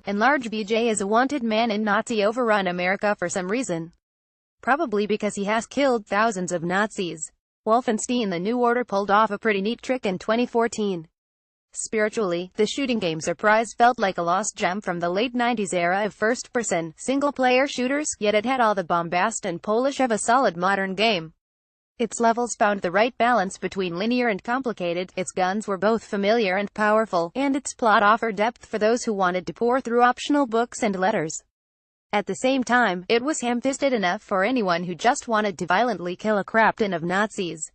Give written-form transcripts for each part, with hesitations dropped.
Enlarge BJ is a wanted man in Nazi-overrun America for some reason. Probably because he has killed thousands of Nazis. Wolfenstein: The New Order pulled off a pretty neat trick in 2014. Spiritually, the shooting game Surprise felt like a lost gem from the late 90s era of first-person, single-player shooters, yet it had all the bombast and polish of a solid modern game. Its levels found the right balance between linear and complicated, its guns were both familiar and powerful, and its plot offered depth for those who wanted to pore through optional books and letters. At the same time, it was ham-fisted enough for anyone who just wanted to violently kill a crap ton of Nazis.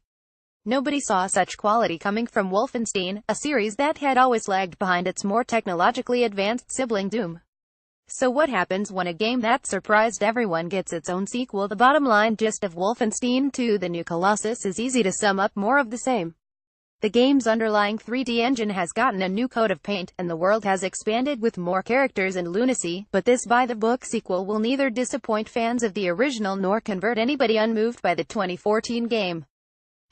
Nobody saw such quality coming from Wolfenstein, a series that had always lagged behind its more technologically advanced sibling Doom. So what happens when a game that surprised everyone gets its own sequel? The bottom line gist of Wolfenstein 2: The New Colossus is easy to sum up: more of the same. The game's underlying 3D engine has gotten a new coat of paint, and the world has expanded with more characters and lunacy, but this by-the-book sequel will neither disappoint fans of the original nor convert anybody unmoved by the 2014 game.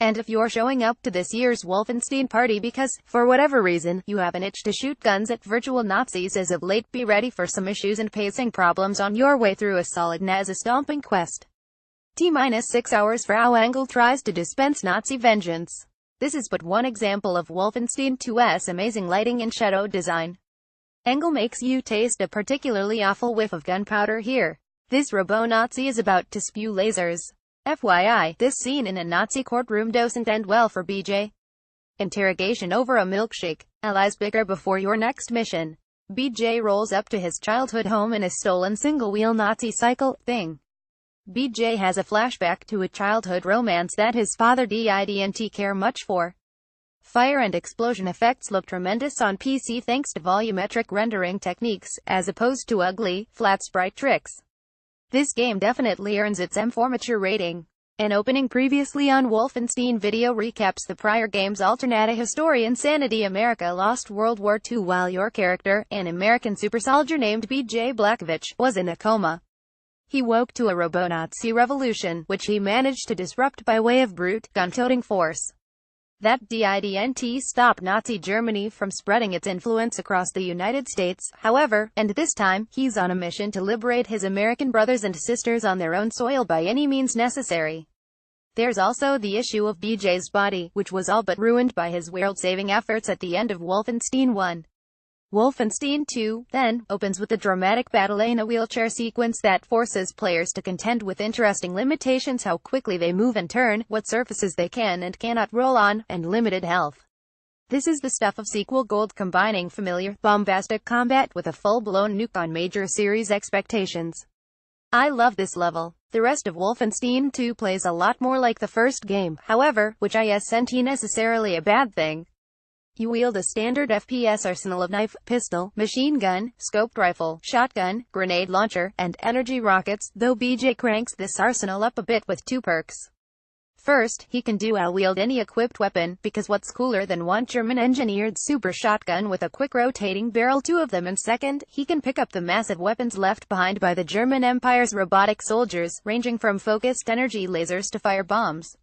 And if you're showing up to this year's Wolfenstein party because, for whatever reason, you have an itch to shoot guns at virtual Nazis as of late, be ready for some issues and pacing problems on your way through a solid Nazi-stomping quest. T-6 hours for how Engel tries to dispense Nazi vengeance. This is but one example of Wolfenstein 2's amazing lighting and shadow design. Engel makes you taste a particularly awful whiff of gunpowder here. This robo-Nazi is about to spew lasers. FYI, this scene in a Nazi courtroom doesn't end well for BJ. Interrogation over a milkshake. Allies bicker before your next mission. BJ rolls up to his childhood home in a stolen single-wheel Nazi cycle thing. BJ has a flashback to a childhood romance that his father didn't care much for. Fire and explosion effects look tremendous on PC thanks to volumetric rendering techniques, as opposed to ugly, flat sprite tricks. This game definitely earns its M4 mature rating. An opening previously on Wolfenstein video recaps the prior game's alternate history: Insanity America lost World War II while your character, an American super soldier named BJ Blazkowicz, was in a coma. He woke to a robo-Nazi revolution, which he managed to disrupt by way of brute, gun-toting force. That didn't stop Nazi Germany from spreading its influence across the United States, however, and this time, he's on a mission to liberate his American brothers and sisters on their own soil by any means necessary. There's also the issue of BJ's body, which was all but ruined by his world-saving efforts at the end of Wolfenstein 1. Wolfenstein 2, then, opens with a dramatic battle in a wheelchair sequence that forces players to contend with interesting limitations: how quickly they move and turn, what surfaces they can and cannot roll on, and limited health. This is the stuff of sequel gold, combining familiar, bombastic combat with a full-blown nuke on major series expectations. I love this level. The rest of Wolfenstein 2 plays a lot more like the first game, however, which isn't necessarily a bad thing. You wield a standard FPS arsenal of knife, pistol, machine gun, scoped rifle, shotgun, grenade launcher, and energy rockets, though BJ cranks this arsenal up a bit with two perks. First, he can dual-wield any equipped weapon, because what's cooler than one German-engineered super shotgun with a quick rotating barrel, two of them, and second, he can pick up the massive weapons left behind by the German Empire's robotic soldiers, ranging from focused energy lasers to fire bombs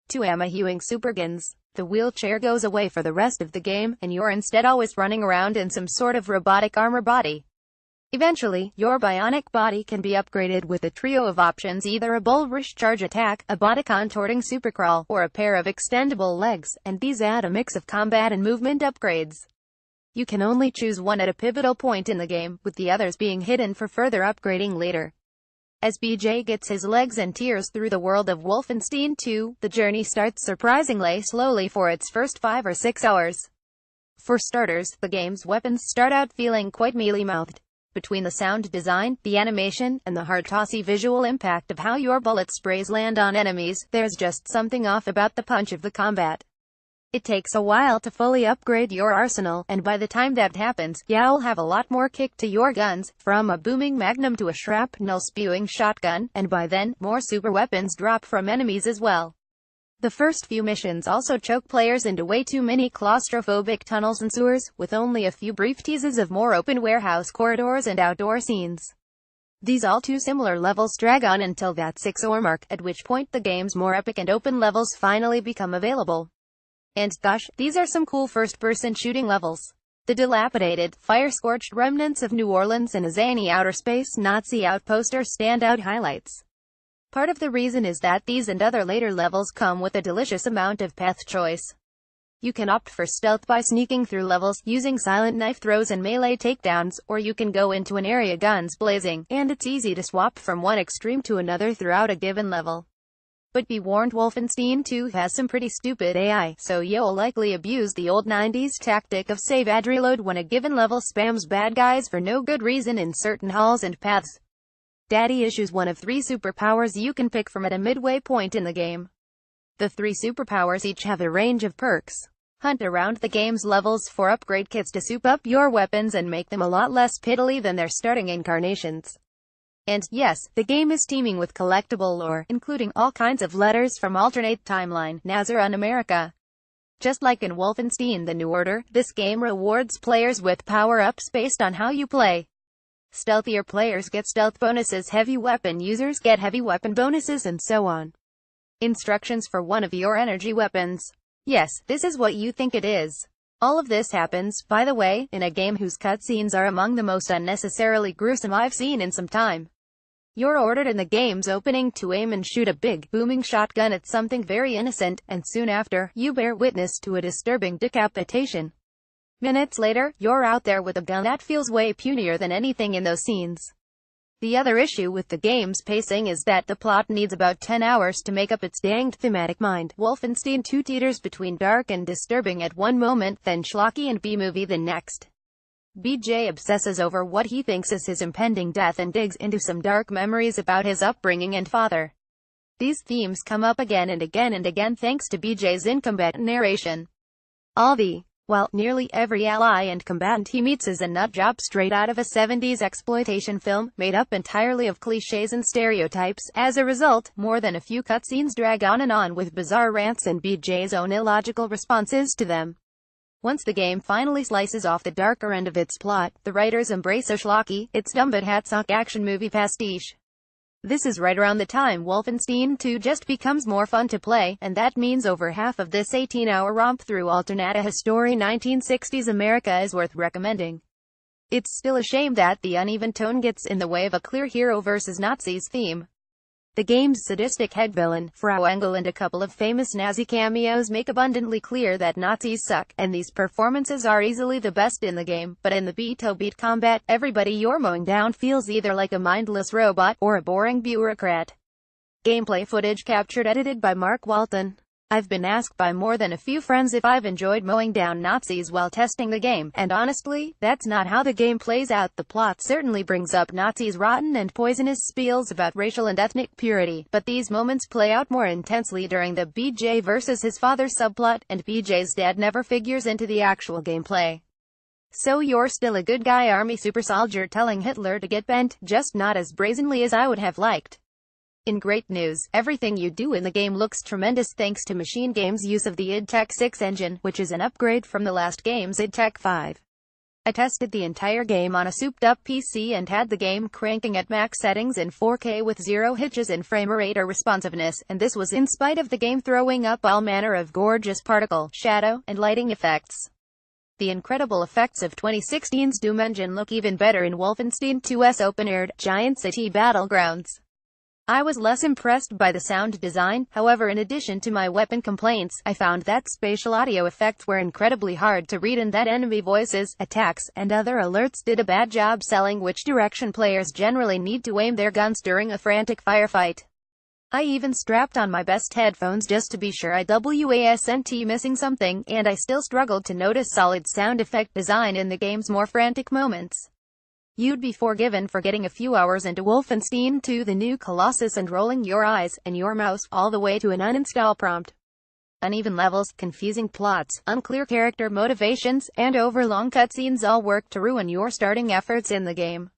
to ammo-hewing superguns. The wheelchair goes away for the rest of the game, and you're instead always running around in some sort of robotic armor body. Eventually, your bionic body can be upgraded with a trio of options: either a bulrush charge attack, a body contorting supercrawl, or a pair of extendable legs, and these add a mix of combat and movement upgrades. You can only choose one at a pivotal point in the game, with the others being hidden for further upgrading later. As BJ gets his legs and tears through the world of Wolfenstein 2, the journey starts surprisingly slowly for its first 5 or 6 hours. For starters, the game's weapons start out feeling quite mealy-mouthed. Between the sound design, the animation, and the hard-tossy visual impact of how your bullet sprays land on enemies, there's just something off about the punch of the combat. It takes a while to fully upgrade your arsenal, and by the time that happens, you'll have a lot more kick to your guns, from a booming magnum to a shrapnel-spewing shotgun, and by then, more super weapons drop from enemies as well. The first few missions also choke players into way too many claustrophobic tunnels and sewers, with only a few brief teases of more open warehouse corridors and outdoor scenes. These all too similar levels drag on until that 6-hour mark, at which point the game's more epic and open levels finally become available. And gosh, these are some cool first-person shooting levels. The dilapidated, fire-scorched remnants of New Orleans and a zany outer space Nazi outpost are standout highlights. Part of the reason is that these and other later levels come with a delicious amount of path choice. You can opt for stealth by sneaking through levels, using silent knife throws and melee takedowns, or you can go into an area guns blazing, and it's easy to swap from one extreme to another throughout a given level. But be warned, Wolfenstein 2 has some pretty stupid AI, so you'll likely abuse the old 90s tactic of save ad reload when a given level spams bad guys for no good reason in certain halls and paths. Daddy issues one of 3 superpowers you can pick from at a midway point in the game. The 3 superpowers each have a range of perks. Hunt around the game's levels for upgrade kits to soup up your weapons and make them a lot less piddly than their starting incarnations. And, yes, the game is teeming with collectible lore, including all kinds of letters from alternate timeline, Nazioverrun America. Just like in Wolfenstein: The New Order, this game rewards players with power-ups based on how you play. Stealthier players get stealth bonuses, heavy weapon users get heavy weapon bonuses, and so on. Instructions for one of your energy weapons. Yes, this is what you think it is. All of this happens, by the way, in a game whose cutscenes are among the most unnecessarily gruesome I've seen in some time. You're ordered in the game's opening to aim and shoot a big, booming shotgun at something very innocent, and soon after, you bear witness to a disturbing decapitation. Minutes later, you're out there with a gun that feels way punier than anything in those scenes. The other issue with the game's pacing is that the plot needs about 10 hours to make up its danged thematic mind. Wolfenstein 2 teeters between dark and disturbing at one moment, then schlocky and B-movie the next. BJ obsesses over what he thinks is his impending death and digs into some dark memories about his upbringing and father. These themes come up again and again and again thanks to BJ's in-combat narration. Well, nearly every ally and combatant he meets is a nutjob straight out of a 70s exploitation film, made up entirely of cliches and stereotypes. As a result, more than a few cutscenes drag on and on with bizarre rants and BJ's own illogical responses to them. Once the game finally slices off the darker end of its plot, the writers embrace a schlocky, it's dumb but hatsock action movie pastiche. This is right around the time Wolfenstein 2 just becomes more fun to play, and that means over half of this 18-hour romp through Alternata History 1960s America is worth recommending. It's still a shame that the uneven tone gets in the way of a clear hero versus Nazis theme. The game's sadistic head villain, Frau Engel, and a couple of famous Nazi cameos make abundantly clear that Nazis suck, and these performances are easily the best in the game. But in the beat-to-beat combat, everybody you're mowing down feels either like a mindless robot, or a boring bureaucrat. Gameplay footage captured edited by Mark Walton. I've been asked by more than a few friends if I've enjoyed mowing down Nazis while testing the game, and honestly, that's not how the game plays out. The plot certainly brings up Nazis' rotten and poisonous spiels about racial and ethnic purity, but these moments play out more intensely during the BJ versus his father subplot, and BJ's dad never figures into the actual gameplay. So you're still a good guy army super soldier telling Hitler to get bent, just not as brazenly as I would have liked. In great news, everything you do in the game looks tremendous thanks to Machine Games' use of the id Tech 6 engine, which is an upgrade from the last game's id Tech 5. I tested the entire game on a souped-up PC and had the game cranking at max settings in 4K with zero hitches in frame rate or responsiveness, and this was in spite of the game throwing up all manner of gorgeous particle, shadow, and lighting effects. The incredible effects of 2016's Doom engine look even better in Wolfenstein 2's open-aired, giant city battlegrounds. I was less impressed by the sound design, however. In addition to my weapon complaints, I found that spatial audio effects were incredibly hard to read and that enemy voices, attacks, and other alerts did a bad job selling which direction players generally need to aim their guns during a frantic firefight. I even strapped on my best headphones just to be sure I wasn't missing something, and I still struggled to notice solid sound effect design in the game's more frantic moments. You'd be forgiven for getting a few hours into Wolfenstein 2: The New Colossus and rolling your eyes, and your mouse, all the way to an uninstall prompt. Uneven levels, confusing plots, unclear character motivations, and overlong cutscenes all work to ruin your starting efforts in the game.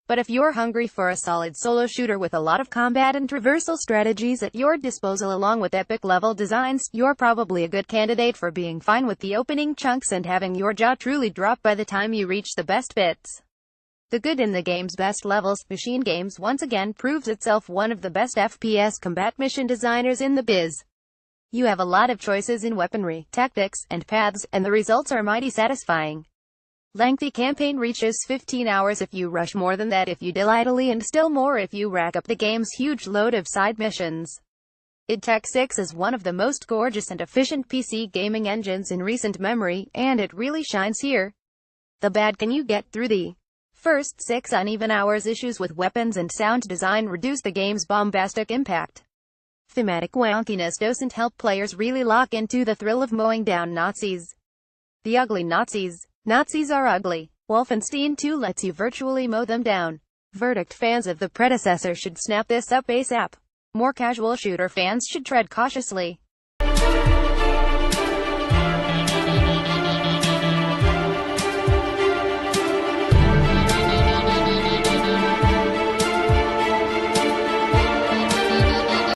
But if you're hungry for a solid solo shooter with a lot of combat and traversal strategies at your disposal along with epic level designs, you're probably a good candidate for being fine with the opening chunks and having your jaw truly drop by the time you reach the best bits. The good in the game's best levels, Machine Games once again proves itself one of the best FPS combat mission designers in the biz. You have a lot of choices in weaponry, tactics, and paths, and the results are mighty satisfying. Lengthy campaign reaches 15 hours if you rush, more than that if you deal idly, and still more if you rack up the game's huge load of side missions. id Tech 6 is one of the most gorgeous and efficient PC gaming engines in recent memory, and it really shines here. The bad: can you get through the first 6 uneven hours? Issues with weapons and sound design reduce the game's bombastic impact. Thematic wankiness doesn't help players really lock into the thrill of mowing down Nazis. The ugly Nazis. Nazis are ugly. Wolfenstein 2 lets you virtually mow them down. Verdict: fans of the predecessor should snap this up ASAP. More casual shooter fans should tread cautiously.